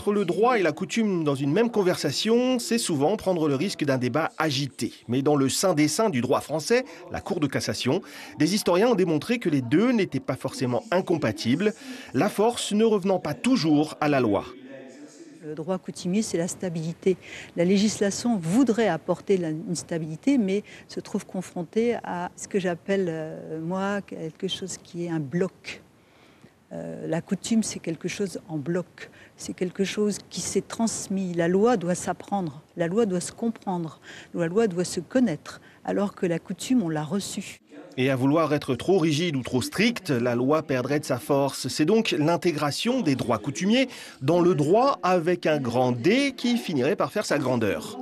Mettre le droit et la coutume dans une même conversation, c'est souvent prendre le risque d'un débat agité. Mais dans le sein des saints du droit français, la Cour de cassation, des historiens ont démontré que les deux n'étaient pas forcément incompatibles, la force ne revenant pas toujours à la loi. Le droit coutumier, c'est la stabilité. La législation voudrait apporter une stabilité, mais se trouve confrontée à ce que j'appelle, moi, quelque chose qui est un bloc. La coutume, c'est quelque chose en bloc. C'est quelque chose qui s'est transmis. La loi doit s'apprendre, la loi doit se comprendre, la loi doit se connaître, alors que la coutume, on l'a reçue. Et à vouloir être trop rigide ou trop stricte, la loi perdrait de sa force. C'est donc l'intégration des droits coutumiers dans le droit avec un grand D qui finirait par faire sa grandeur.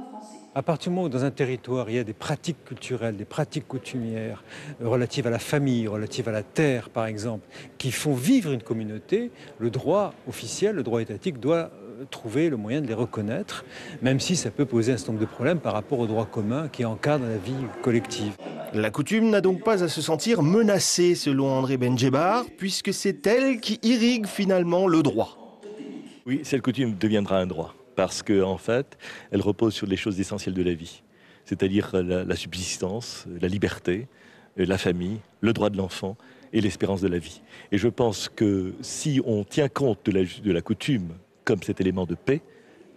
À partir du moment où dans un territoire, il y a des pratiques culturelles, des pratiques coutumières relatives à la famille, relatives à la terre, par exemple, qui font vivre une communauté, le droit officiel, le droit étatique doit trouver le moyen de les reconnaître, même si ça peut poser un certain nombre de problèmes par rapport au droit commun qui encadre la vie collective. La coutume n'a donc pas à se sentir menacée, selon André Benjebar, puisque c'est elle qui irrigue finalement le droit. Oui, cette coutume deviendra un droit. Parce qu'en fait, elle repose sur les choses essentielles de la vie, c'est-à-dire la subsistance, la liberté, la famille, le droit de l'enfant et l'espérance de la vie. Et je pense que si on tient compte de la coutume comme cet élément de paix,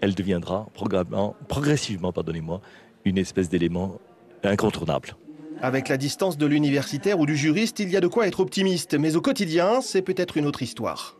elle deviendra progressivement, une espèce d'élément incontournable. Avec la distance de l'universitaire ou du juriste, il y a de quoi être optimiste, mais au quotidien, c'est peut-être une autre histoire.